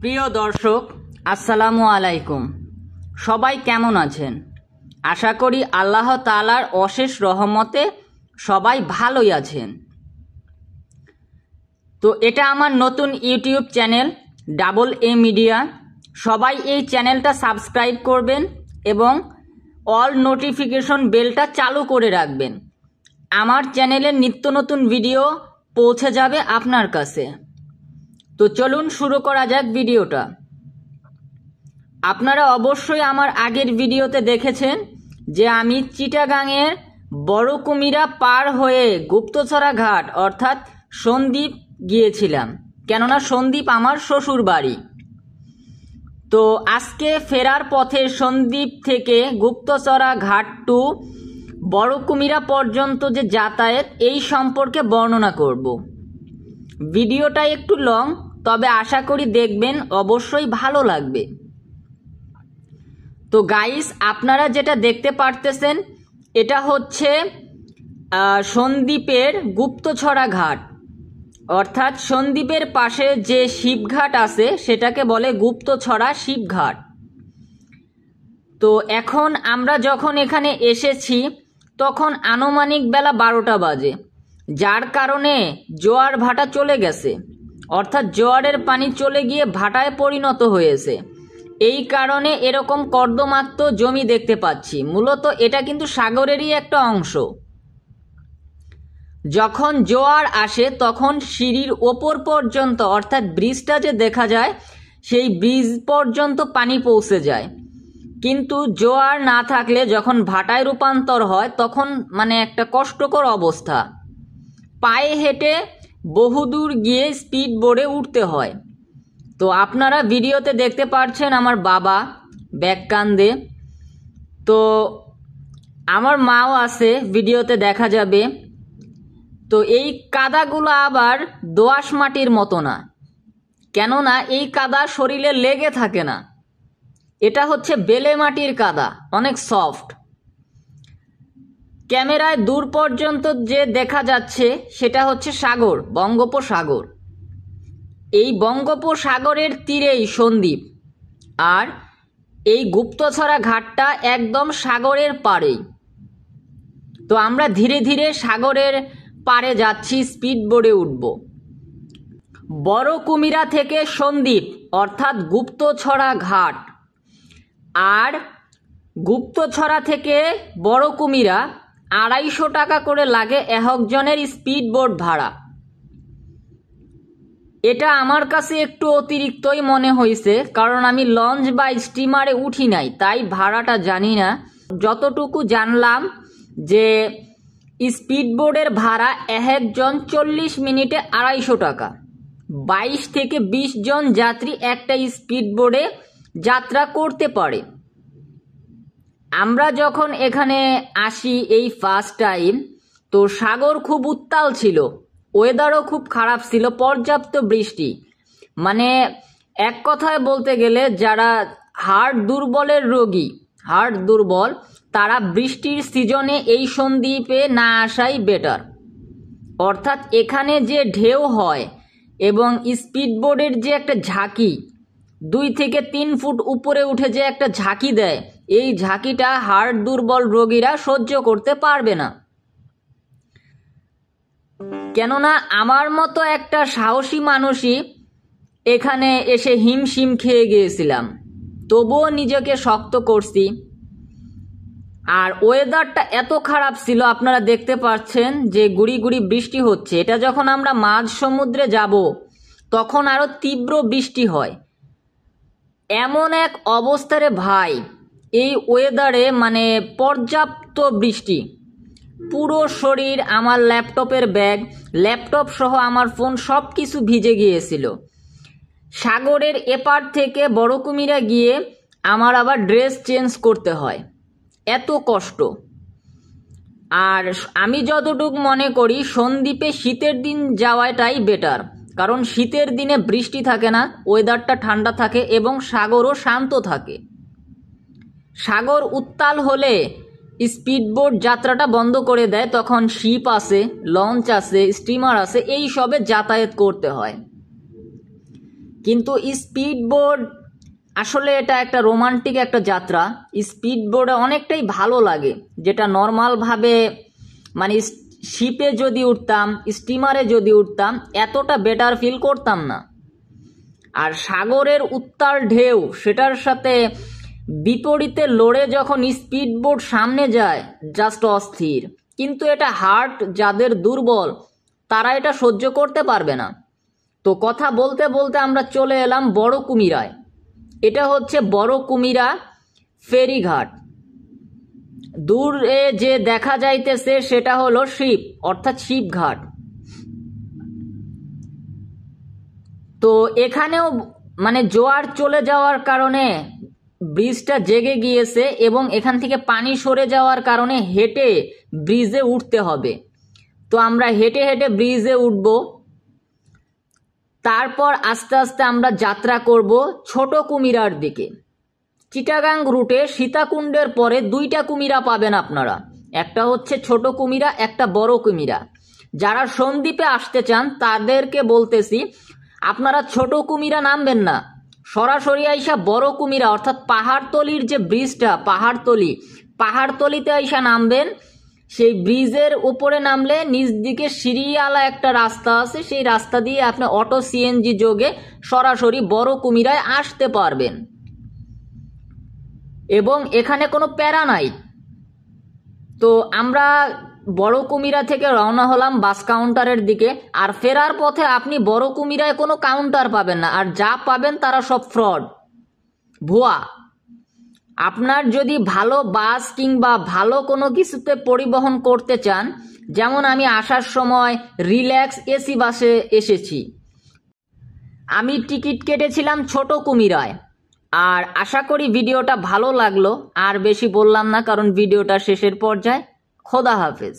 প্রিয় দর্শক, আসসালামু আলাইকুম। সবাই কেমন আছেন? আশা করি আল্লাহ তাআলার অশেষ রহমতে সবাই ভালোই আছেন। তো এটা আমার নতুন YouTube channel double A media. সবাই এই চ্যানেলটা সাবস্ক্রাইব করবেন এবং অল নোটিফিকেশন বেলটা চালু করে রাখবেন। আমার চ্যানেলের নিত্য নতুন ভিডিও পৌঁছে যাবে আপনার কাছে। তো চলুন শুরু করা যাক ভিডিওটা। আপনারা অবশ্যই আমার আগের ভিডিওতে দেখেছেন যে আমি চিটাগাংয়ের বড় কুমিরা পার হয়ে গুপ্তছড়া ঘাট অর্থাৎ সন্দ্বীপ গিয়েছিলাম, কেননা সন্দ্বীপ আমার শ্বশুর বাড়ি। তো আজকে ফেরার পথে সন্দ্বীপ থেকে গুপ্তছড়া ঘাট টু বড় কুমিরা পর্যন্ত যে যাতায়াত এই সম্পর্কে বর্ণনা করব। ভিডিওটা একটু লং, তবে আশা করি দেখবেন, অবশ্যই ভালো লাগবে। তো গাইস, আপনারা যেটা দেখতে পারতেছেন এটা হচ্ছে সন্দ্বীপের গুপ্তছড়া ঘাট, অর্থাৎ সন্দ্বীপের পাশে যে শিবঘাট আছে সেটাকে বলে গুপ্তছড়া শিবঘাট। তো এখন আমরা যখন এখানে এসেছি তখন আনুমানিক বেলা 12টা বাজে, যার কারণে জোয়ার ভাটা চলে গেছে, অর্থাৎ জোয়ারের পানি চলে গিয়ে ভাটায় পরিণত হয়েছে। এই কারণে এরকম কর্দমাক্ত জমি দেখতে পাচ্ছি। মূলত এটা কিন্তু সাগরেরই একটা অংশ। যখন জোয়ার আসে তখন সিঁড়ির ওপর পর্যন্ত, অর্থাৎ ব্রিজটা যে দেখা যায় সেই ব্রিজ পর্যন্ত পানি পৌঁছে যায়। কিন্তু জোয়ার না থাকলে যখন ভাটায় রূপান্তর হয় তখন একটা কষ্টকর অবস্থা। পায়ে হেঁটে বহুদূর গিয়ে স্পিড বোর্ডে উঠতে হয়। তো আপনারা ভিডিওতে দেখতে পাচ্ছেন আমার বাবা ব্যাক কান্দে, তো আমার মাও আছে, ভিডিওতে দেখা যাবে। তো এই কাদাগুলো আবার দোআঁশ মাটির মতো না, কেননা এই কাদা শরীরে লেগে থাকে না। এটা হচ্ছে বেলে মাটির কাদা, অনেক সফট। ক্যামেরায় দূর পর্যন্ত যে দেখা যাচ্ছে সেটা হচ্ছে সাগর, বঙ্গোপসাগর। এই বঙ্গোপসাগরের তীরেই সন্দ্বীপ, আর এই গুপ্তছড়া ঘাটটা একদম সাগরের পাড়েই। তো আমরা ধীরে ধীরে সাগরের পাড়ে যাচ্ছি, স্পিড বোর্ডে উঠব। বড় কুমিরা থেকে সন্দ্বীপ অর্থাৎ গুপ্তছড়া ঘাট, আর গুপ্তছড়া থেকে বড় কুমিরা 250 টাকা করে লাগে একজনের স্পিড বোট ভাড়া। এটা আমার কাছে একটু অতিরিক্তই মনে হয়েছে, কারণ আমি লঞ্চ বা স্টিমারে উঠি নাই, তাই ভাড়াটা জানি না। যতটুকু জানলাম যে স্পিড বোর্ডের ভাড়া একজন 40 মিনিটে 250 টাকা। 22 থেকে 20 জন যাত্রী একটা স্পিড বোর্ডে যাত্রা করতে পারে। আমরা যখন এখানে আসি এই ফার্স্ট টাইম, তো সাগর খুব উত্তাল ছিল, ওয়েদারও খুব খারাপ ছিল, পর্যাপ্ত বৃষ্টি। এক কথায় বলতে গেলে যারা হার্ট দুর্বলের রোগী, হার্ট দুর্বল, তারা বৃষ্টির সিজনে এই সন্দ্বীপে না আসাই বেটার। অর্থাৎ এখানে যে ঢেউ হয় এবং স্পিড বোর্ডের যে একটা ঝাঁকি, 2 থেকে 3 ফুট উপরে উঠে যে একটা ঝাঁকি দেয়, এই ঝাঁকিটা হার্ট দুর্বল রোগীরা সহ্য করতে পারবে না। কেননা আমার মতো একটা সাহসী মানুষই এখানে এসে হিমশিম খেয়ে গিয়েছিলাম, তবুও নিজেকে শক্ত করছি। আর ওয়েদারটা এত খারাপ ছিল, আপনারা দেখতে পাচ্ছেন যে গুড়ি গুড়ি বৃষ্টি হচ্ছে। এটা যখন আমরা মাঝ সমুদ্রে যাব তখন আরো তীব্র বৃষ্টি হয়। এমন এক অবস্থারে ভাই, এই ওয়েদারে পর্যাপ্ত বৃষ্টি, পুরো শরীর, আমার ল্যাপটপের ব্যাগ, ল্যাপটপ সহ আমার ফোন সব কিছু ভিজে গিয়েছিল। সাগরের এপার থেকে বড় কুমিরা গিয়ে আমার আবার ড্রেস চেঞ্জ করতে হয়, এত কষ্ট। আর আমি যতটুকু মনে করি সন্দ্বীপে শীতের দিন যাওয়াটাই বেটার, কারণ শীতের দিনে বৃষ্টি থাকে না, ওয়েদারটা ঠান্ডা থাকে এবং সাগরও শান্ত থাকে। সাগর উত্তাল হলে স্পিডবোট যাত্রাটা বন্ধ করে দেয়, তখন শিপ আছে, লঞ্চ আছে, স্টিমার আছে, এই সবে যাতায়াত করতে হয়। কিন্তু স্পিড বোট আসলে এটা একটা রোমান্টিক একটা যাত্রা। স্পিড বোটে অনেকটাই ভালো লাগে, যেটা নর্মালভাবে মানে শিপে যদি উঠতাম, স্টিমারে যদি উঠতাম, এতটা বেটার ফিল করতাম না। আর সাগরের উত্তাল ঢেউ, সেটার সাথে বিপরীতে লড়ে যখন স্পিড বোট সামনে যায়, জাস্ট অস্থির। কিন্তু এটা হার্ট যাদের দুর্বল, তারা এটা সহ্য করতে পারবে না। তো কথা বলতে বলতে আমরা চলে এলাম বড় কুমিরায়। এটা হচ্ছে বড় কুমিরা ফেরিঘাট। দূরে যে দেখা যাইতেছে সেটা হলো শিপ, অর্থাৎ শিপঘাট। তো এখানেও মানে জোয়ার চলে যাওয়ার কারণে ব্রিজটা জেগে গিয়েছে এবং এখান থেকে পানি সরে যাওয়ার কারণে হেঁটে ব্রিজে উঠতে হবে। তো আমরা হেঁটে হেঁটে ব্রিজে উঠব। তারপর আস্তে আস্তে আমরা যাত্রা করব ছোট কুমিরার দিকে। চিটাগাং রুটে সীতাকুণ্ডের পরে দুইটা কুমিরা পাবেন আপনারা, একটা হচ্ছে ছোট কুমিরা, একটা বড় কুমিরা। যারা সন্দ্বীপে আসতে চান তাদেরকে বলতেছি, আপনারা ছোট কুমিরা নামবেন না, সরাসরি আইসা বড় কুমিরা অর্থাৎ পাহাড়তলির যে ব্রিজটা, পাহাড়তলিতে আইসা নামবেন। সেই ব্রিজের উপরে নামলে নিচ দিকে সিঁড়িওয়ালা একটা রাস্তা আছে, সেই রাস্তা দিয়ে আপনি অটো সিএনজি যোগে সরাসরি বড় কুমিরায় আসতে পারবেন এবং এখানে কোনো প্যারা নাই। তো আমরা বড় কুমিরা থেকে রওনা হলাম বাস কাউন্টারের দিকে। আর ফেরার পথে আপনি বড় কুমিরায় কোনো কাউন্টার পাবেন না, আর যা পাবেন তারা সব ফ্রড, ভুয়া। আপনার যদি ভালো বাস কিংবা ভালো কোনো কিছুতে পরিবহন করতে চান, যেমন আমি আসার সময় রিল্যাক্স এসি বাসে এসেছি, আমি টিকিট কেটেছিলাম ছোট কুমিরায়। আর আশা করি ভিডিওটা ভালো লাগলো। আর বেশি বললাম না, কারণ ভিডিওটা শেষের পর্যায়ে। খোদা হাফেজ।